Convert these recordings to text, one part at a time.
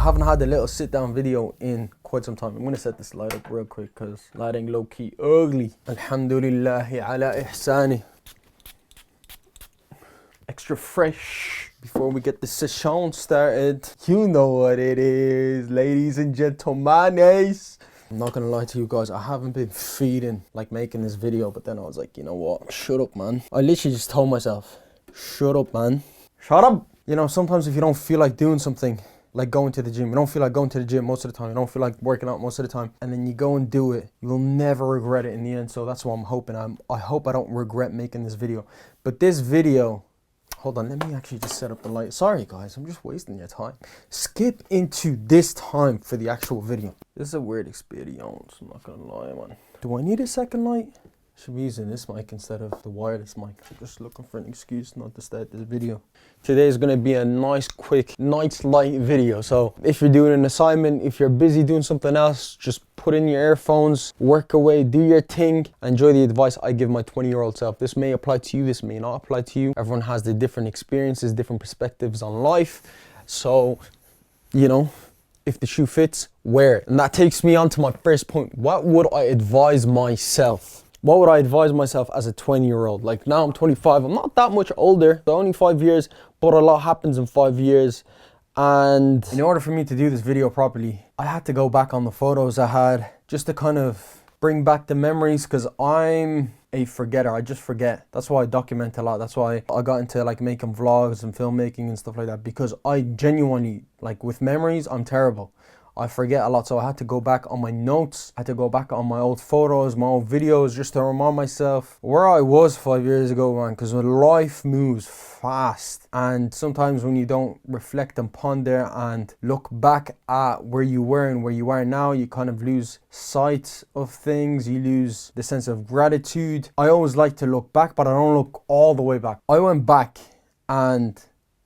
haven't had a little sit down video in quite some time. I'm gonna set this light up real quick because lighting low key ugly. Alhamdulillahi ala ihsani. Extra fresh before we get the session started. You know what it is, ladies and gentlemen. I'm not gonna lie to you guys, I haven't been feeding like making this video, but then I was like, you know what, shut up, man. I literally just told myself, shut up, man. Shut up! You know, sometimes if you don't feel like doing something, like going to the gym, you don't feel like going to the gym most of the time, you don't feel like working out most of the time, and then you go and do it, you will never regret it in the end. So that's what I'm hoping. I hope I don't regret making this video. But this video, hold on, let me actually just set up the light. Sorry guys, I'm just wasting your time. Skip into this time for the actual video. This is a weird experience, I'm not gonna lie, man. Do I need a second light? Should be using this mic instead of the wireless mic. I'm just looking for an excuse not to start this video. Today is gonna be a nice, quick, night light video. So if you're doing an assignment, if you're busy doing something else, just put in your earphones, work away, do your thing, enjoy the advice I give my 20-year-old self. This may apply to you, this may not apply to you. Everyone has the different experiences, different perspectives on life. So, you know, if the shoe fits, wear it. And that takes me on to my first point. What would I advise myself? What would I advise myself as a 20-year-old? Like now I'm 25, I'm not that much older, so only 5 years, but a lot happens in 5 years. And in order for me to do this video properly, I had to go back on the photos I had just to kind of bring back the memories, because I'm a forgetter. I just forget. That's why I document a lot. That's why I got into like making vlogs and filmmaking and stuff like that, because I genuinely, like with memories, I'm terrible. I forget a lot, so I had to go back on my notes. I had to go back on my old photos, my old videos, just to remind myself where I was 5 years ago, man. Because life moves fast, and sometimes when you don't reflect and ponder and look back at where you were and where you are now, you kind of lose sight of things. You lose the sense of gratitude. I always like to look back, but I don't look all the way back. I went back, and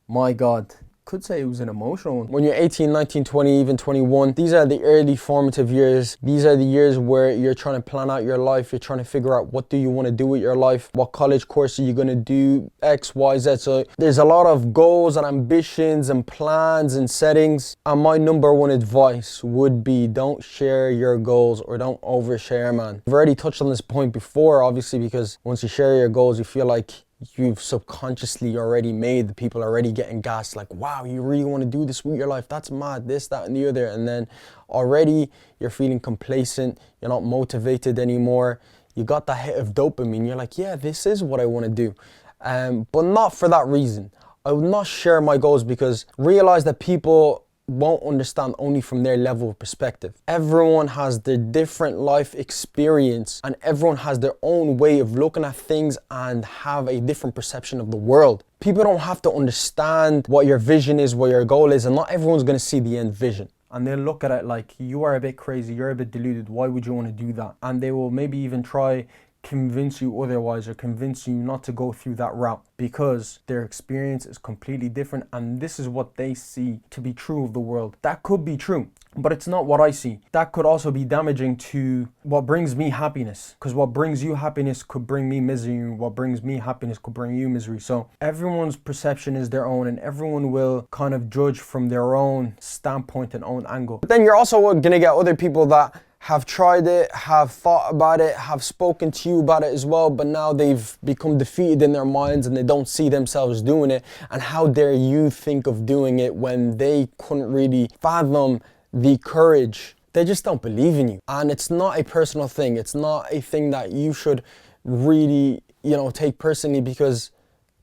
my God, could say it was an emotional one. When you're 18, 19, 20, even 21, these are the early formative years. These are the years where you're trying to plan out your life. You're trying to figure out what do you want to do with your life? What college course are you going to do? X, Y, Z. So there's a lot of goals and ambitions and plans and settings. And my number one advice would be don't share your goals, or don't overshare, man. I've already touched on this point before, obviously, because once you share your goals, you feel like you've subconsciously already made the people already getting gassed, like, wow, you really want to do this with your life? That's mad, this, that, and the other. And then already you're feeling complacent, you're not motivated anymore. You got that hit of dopamine, you're like, yeah, this is what I want to do. But not for that reason. I would not share my goals, because realize that people won't understand only from their level of perspective. Everyone has their different life experience, and everyone has their own way of looking at things and have a different perception of the world. People don't have to understand what your vision is, what your goal is, and not everyone's going to see the end vision. And they'll look at it like, you are a bit crazy, you're a bit deluded, why would you want to do that? And they will maybe even try convince you otherwise, or convince you not to go through that route, because their experience is completely different, and this is what they see to be true of the world. That could be true, but it's not what I see. That could also be damaging to what brings me happiness, because what brings you happiness could bring me misery. What brings me happiness could bring you misery. So everyone's perception is their own, and everyone will kind of judge from their own standpoint and own angle. But then you're also gonna get other people that have tried it, have thought about it, have spoken to you about it as well, but now they've become defeated in their minds and they don't see themselves doing it. And how dare you think of doing it when they couldn't really fathom the courage? They just don't believe in you. And it's not a personal thing. It's not a thing that you should really, take personally, because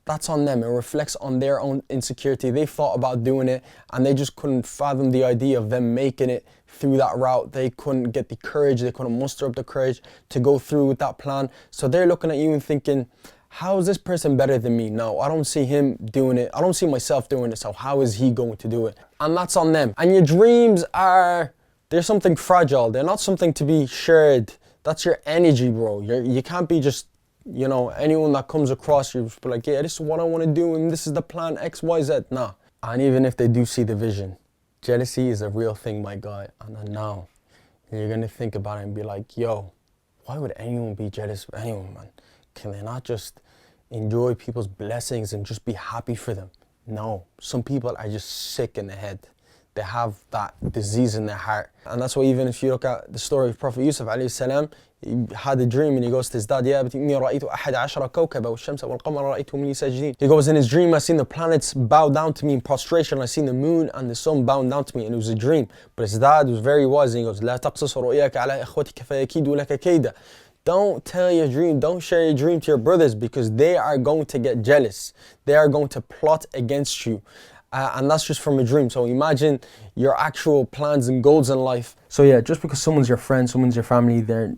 that's on them. It reflects on their own insecurity. They thought about doing it and they just couldn't fathom the idea of them making it through that route. They couldn't get the courage, they couldn't muster up the courage to go through with that plan. So they're looking at you and thinking, how is this person better than me? No, I don't see him doing it. I don't see myself doing it, so how is he going to do it? And that's on them. And your dreams they're something fragile. They're not something to be shared. That's your energy, bro. You can't be just, anyone that comes across you, just be like, yeah, this is what I want to do and this is the plan X, Y, Z. Nah. And even if they do see the vision, jealousy is a real thing, my guy. And then now you're going to think about it and be like, yo, why would anyone be jealous of anyone, man? Can they not just enjoy people's blessings and just be happy for them? No, some people are just sick in the head. they have that disease in their heart. And that's why even if you look at the story of Prophet Yusuf alayhi salam, he had a dream and he goes to his dad, he goes, in his dream I seen the planets bow down to me in prostration, I seen the moon and the sun bow down to me, and it was a dream. But his dad was very wise and he goes, don't tell your dream, don't share your dream to your brothers, because they are going to get jealous. They are going to plot against you. And that's just from a dream. So imagine your actual plans and goals in life. So yeah, just because someone's your friend, someone's your family, they're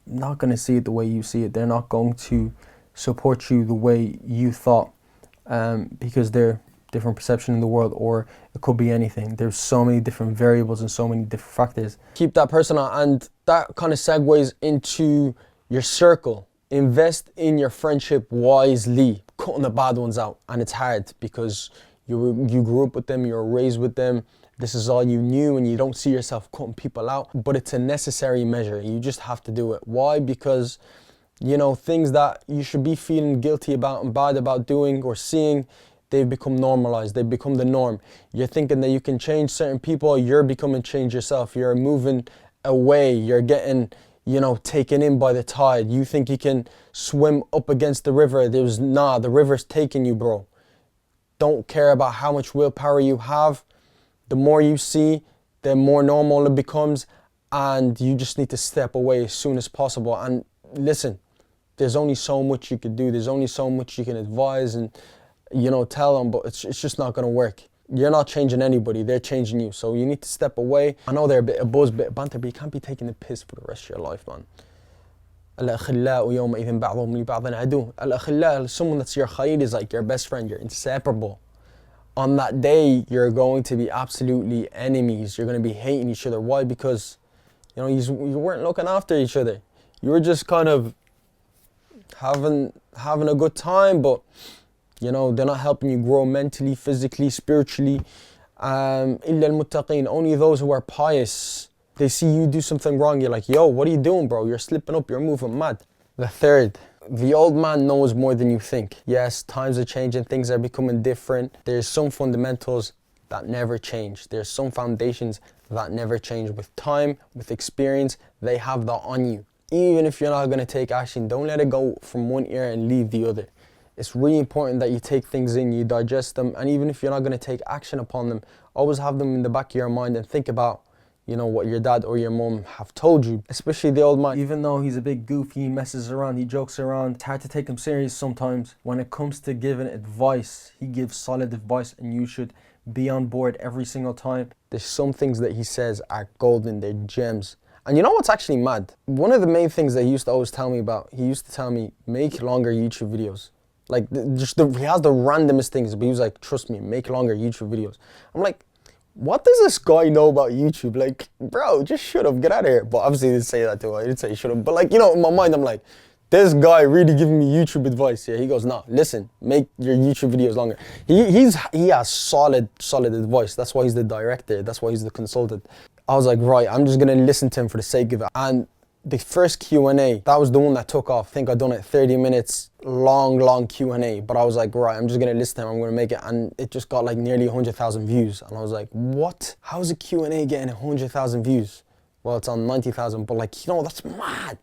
not going to see it the way you see it. They're not going to support you the way you thought, because they're different perception in the world, or it could be anything. There's so many different variables and so many different factors. Keep that person on, and that kind of segues into your circle. Invest in your friendship wisely, cutting the bad ones out. And it's hard because you grew up with them, you were raised with them, this is all you knew, and you don't see yourself cutting people out. But it's a necessary measure. You just have to do it. Why? Because, you know, things that you should be feeling guilty about and bad about doing or seeing, they've become normalized. They've become the norm. You're thinking that you can change certain people, you're becoming change yourself. You're moving away, you're getting, you know, taken in by the tide. You think you can swim up against the river. The river's taking you, bro. Don't care about how much willpower you have. The more you see, the more normal it becomes, and you just need to step away as soon as possible. And listen, there's only so much you can do. There's only so much you can advise and, you know, tell them, but it's just not going to work. You're not changing anybody, they're changing you. So you need to step away. I know they're a bit of buzz, bit of banter, but you can't be taking the piss for the rest of your life, man. الأخلاء يومئذ بعضهم لبعض عدو. الأخلاء, someone that's your khalid, is like your best friend, you're inseparable. On that day, you're going to be absolutely enemies. You're going to be hating each other. Why? Because, you know, you weren't looking after each other. You were just kind of having a good time, but, you know, they're not helping you grow mentally, physically, spiritually. إلا المتقين, only those who are pious. They see you do something wrong, you're like, yo, what are you doing, bro? You're slipping up, you're moving mad. The third, the old man knows more than you think. Yes, times are changing, things are becoming different. There's some fundamentals that never change. There's some foundations that never change. With time, with experience, they have that on you. Even if you're not going to take action, don't let it go from one ear and leave the other. It's really important that you take things in, you digest them, and even if you're not going to take action upon them, always have them in the back of your mind and think about, you know, what your dad or your mom have told you. Especially the old man. Even though he's a bit goofy, he messes around, he jokes around, it's hard to take him serious sometimes. When it comes to giving advice, he gives solid advice, and you should be on board every single time. There's some things that he says are golden, they're gems. And you know what's actually mad? One of the main things that he used to always tell me about, he used to tell me, make longer YouTube videos. Like, he has the randomest things, but he was like, trust me, make longer YouTube videos. I'm like, what does this guy know about YouTube? Like, bro, just shut up, get out of here. But obviously he didn't say that to him, I didn't say shut up. But like, you know, in my mind, I'm like, this guy really giving me YouTube advice. Yeah, he goes, nah, listen, make your YouTube videos longer. He has solid advice. That's why he's the director. That's why he's the consultant. I was like, right, I'm just gonna listen to him for the sake of it. And the first Q&A, that was the one that took off. I think I'd done it 30 minutes, long Q&A. But I was like, right, I'm just gonna listen to him, I'm gonna make it. And it just got like nearly 100,000 views. And I was like, what? How is a Q&A getting 100,000 views? Well, it's on 90,000, but like, you know, that's mad.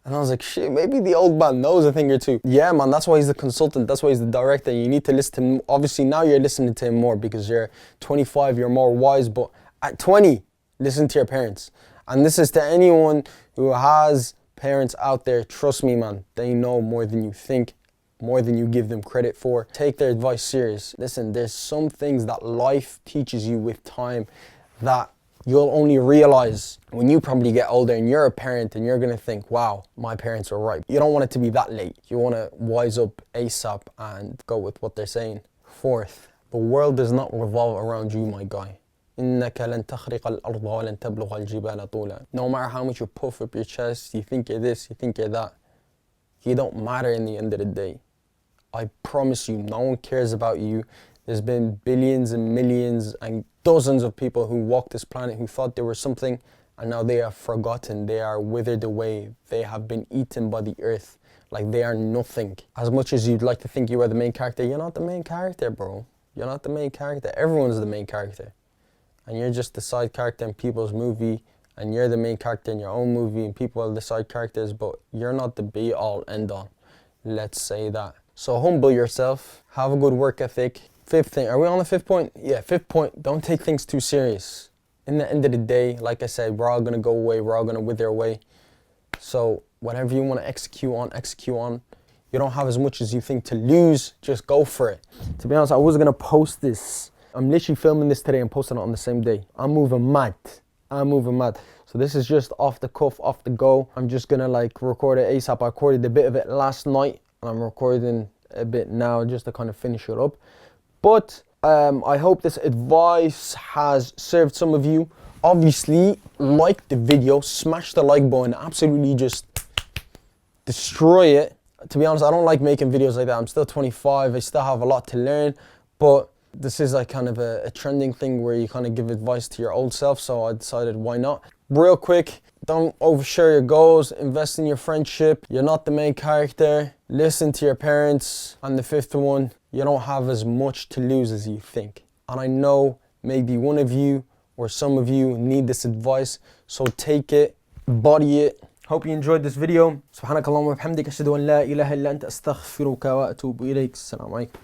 And I was like, shit, maybe the old man knows a thing or two. Yeah, man, that's why he's the consultant. That's why he's the director. You need to listen to him. Obviously, now you're listening to him more because you're 25, you're more wise. But at 20, listen to your parents. And this is to anyone who has parents out there. Trust me, man, they know more than you think, more than you give them credit for. Take their advice serious. Listen, there's some things that life teaches you with time that you'll only realize when you probably get older and you're a parent and you're gonna think, wow, my parents were right. You don't want it to be that late. You wanna wise up ASAP and go with what they're saying. Fourth, the world does not revolve around you, my guy. إنك لن تخرق الأرض ولن تبلغ الجبال طولا. No matter how much you puff up your chest, you think you're this, you think you're that, you don't matter in the end of the day. I promise you, no one cares about you. There's been billions and millions and dozens of people who walked this planet who thought they were something, and now they are forgotten. They are withered away. They have been eaten by the earth. Like they are nothing. As much as you'd like to think you are the main character, you're not the main character, bro. You're not the main character. Everyone's the main character. and you're just the side character in people's movie, and you're the main character in your own movie, and people are the side characters, but you're not the be all end all. Let's say that. So humble yourself, have a good work ethic. Fifth thing, are we on the fifth point? Yeah, fifth point, don't take things too serious. In the end of the day, like I said, we're all gonna go away, we're all gonna wither away. So whatever you wanna execute on. You don't have as much as you think to lose, just go for it. To be honest, I was gonna post this. I'm literally filming this today and posting it on the same day. I'm moving mad. So this is just off the cuff, off the go. I'm just gonna like record it ASAP. I recorded a bit of it last night and I'm recording a bit now just to kind of finish it up. But I hope this advice has served some of you. Obviously, like the video, smash the like button, absolutely just destroy it. To be honest, I don't like making videos like that. I'm still 25, I still have a lot to learn, but this is like kind of a trending thing where you kind of give advice to your old self, so I decided why not. Real quick, don't overshare your goals, invest in your friendship, you're not the main character, listen to your parents, and the fifth one, you don't have as much to lose as you think. And I know maybe one of you or some of you need this advice, so take it, body it. Hope you enjoyed this video. سبحانك اللهم وبحمدك أشهد أن لا إله إلا أنت أستغفرك وأتوب إليك. السلام عليكم.